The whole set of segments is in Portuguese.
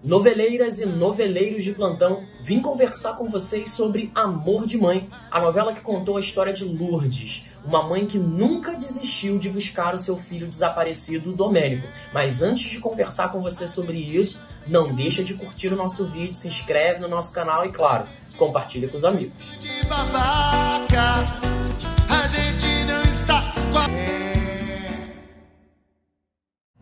Noveleiras e noveleiros de plantão, vim conversar com vocês sobre Amor de Mãe, a novela que contou a história de Lourdes, uma mãe que nunca desistiu de buscar o seu filho desaparecido, Domênico. Mas antes de conversar com você sobre isso, não deixa de curtir o nosso vídeo, se inscreve no nosso canal e, claro, compartilha com os amigos. De babaca, a gente não está com a...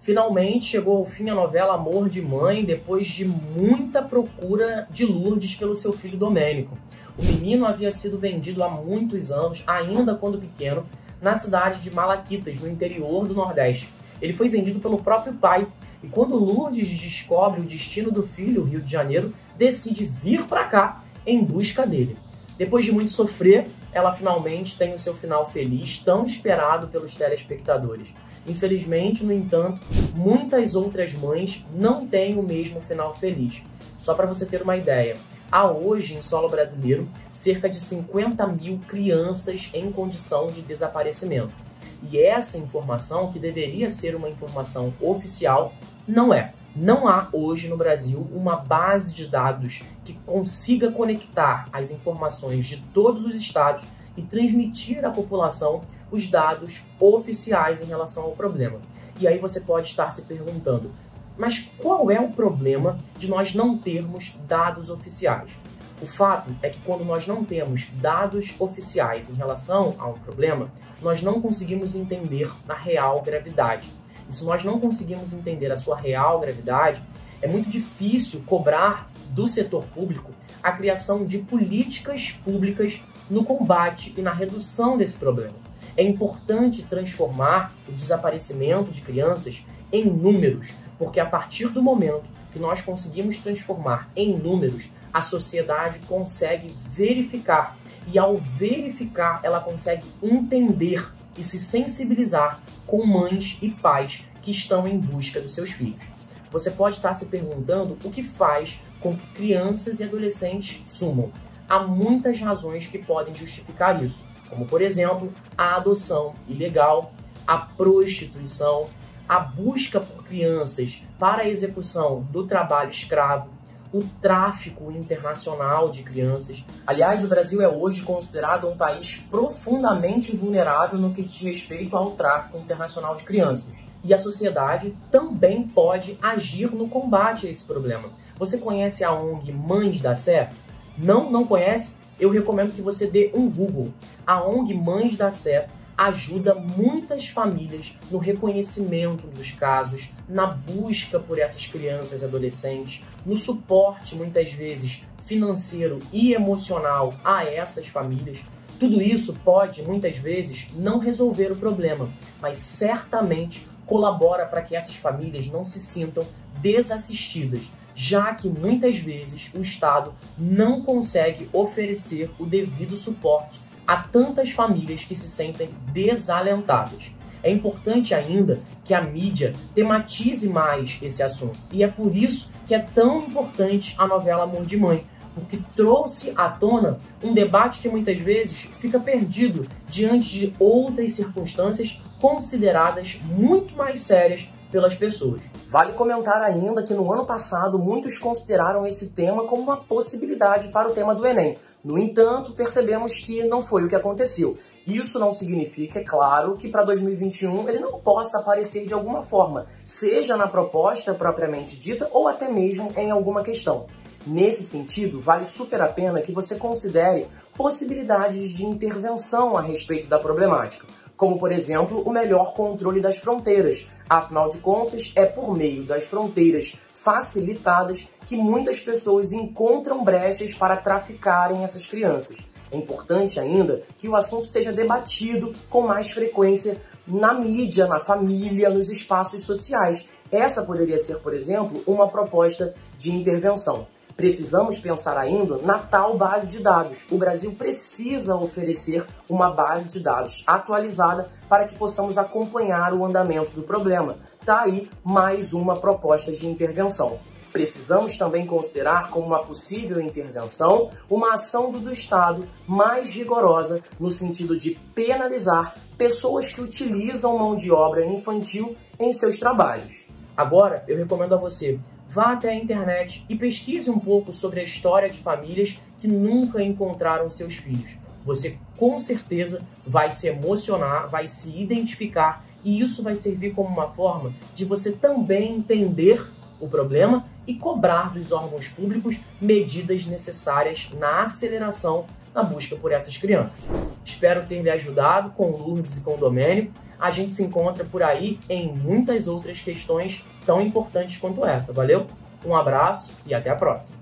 Finalmente chegou ao fim a novela Amor de Mãe, depois de muita procura de Lourdes pelo seu filho Domênico. O menino havia sido vendido há muitos anos, ainda quando pequeno, na cidade de Malaquitas, no interior do Nordeste. Ele foi vendido pelo próprio pai, e quando Lourdes descobre o destino do filho, Rio de Janeiro, decide vir para cá em busca dele. Depois de muito sofrer, ela finalmente tem o seu final feliz, tão esperado pelos telespectadores. Infelizmente, no entanto, muitas outras mães não têm o mesmo final feliz. Só para você ter uma ideia, há hoje em solo brasileiro cerca de 50 mil crianças em condição de desaparecimento. E essa informação, que deveria ser uma informação oficial, não é. Não há hoje no Brasil uma base de dados que consiga conectar as informações de todos os estados e transmitir à população os dados oficiais em relação ao problema. E aí você pode estar se perguntando, mas qual é o problema de nós não termos dados oficiais? O fato é que quando nós não temos dados oficiais em relação a um problema, nós não conseguimos entender a real gravidade. E se nós não conseguimos entender a sua real gravidade, é muito difícil cobrar do setor público a criação de políticas públicas no combate e na redução desse problema. É importante transformar o desaparecimento de crianças em números, porque a partir do momento que nós conseguimos transformar em números, a sociedade consegue verificar, e ao verificar ela consegue entender e se sensibilizar com mães e pais que estão em busca dos seus filhos. Você pode estar se perguntando o que faz com que crianças e adolescentes sumam. Há muitas razões que podem justificar isso, como, por exemplo, a adoção ilegal, a prostituição, a busca por crianças para a execução do trabalho escravo, o tráfico internacional de crianças. Aliás, o Brasil é hoje considerado um país profundamente vulnerável no que diz respeito ao tráfico internacional de crianças. E a sociedade também pode agir no combate a esse problema. Você conhece a ONG Mães da Sé? Não conhece? Eu recomendo que você dê um Google. A ONG Mães da Sé ajuda muitas famílias no reconhecimento dos casos, na busca por essas crianças e adolescentes, no suporte, muitas vezes, financeiro e emocional a essas famílias. Tudo isso pode, muitas vezes, não resolver o problema, mas certamente colabora para que essas famílias não se sintam desassistidas, já que muitas vezes o Estado não consegue oferecer o devido suporte a tantas famílias que se sentem desalentadas. É importante ainda que a mídia tematize mais esse assunto. E é por isso que é tão importante a novela Amor de Mãe, porque trouxe à tona um debate que muitas vezes fica perdido diante de outras circunstâncias consideradas muito mais sérias pelas pessoas. Vale comentar ainda que no ano passado muitos consideraram esse tema como uma possibilidade para o tema do Enem. No entanto, percebemos que não foi o que aconteceu. Isso não significa, é claro, que para 2021 ele não possa aparecer de alguma forma, seja na proposta propriamente dita ou até mesmo em alguma questão. Nesse sentido, vale super a pena que você considere possibilidades de intervenção a respeito da problemática, como, por exemplo, o melhor controle das fronteiras. Afinal de contas, é por meio das fronteiras facilitadas que muitas pessoas encontram brechas para traficarem essas crianças. É importante ainda que o assunto seja debatido com mais frequência na mídia, na família, nos espaços sociais. Essa poderia ser, por exemplo, uma proposta de intervenção. Precisamos pensar ainda na tal base de dados. O Brasil precisa oferecer uma base de dados atualizada para que possamos acompanhar o andamento do problema. Tá aí mais uma proposta de intervenção. Precisamos também considerar como uma possível intervenção uma ação do Estado mais rigorosa no sentido de penalizar pessoas que utilizam mão de obra infantil em seus trabalhos. Agora, eu recomendo a você, vá até a internet e pesquise um pouco sobre a história de famílias que nunca encontraram seus filhos. Você com certeza vai se emocionar, vai se identificar, e isso vai servir como uma forma de você também entender o problema e cobrar dos órgãos públicos medidas necessárias na aceleração na busca por essas crianças. Espero ter lhe ajudado com Lourdes e com Domênico. A gente se encontra por aí em muitas outras questões tão importantes quanto essa. Valeu? Um abraço e até a próxima!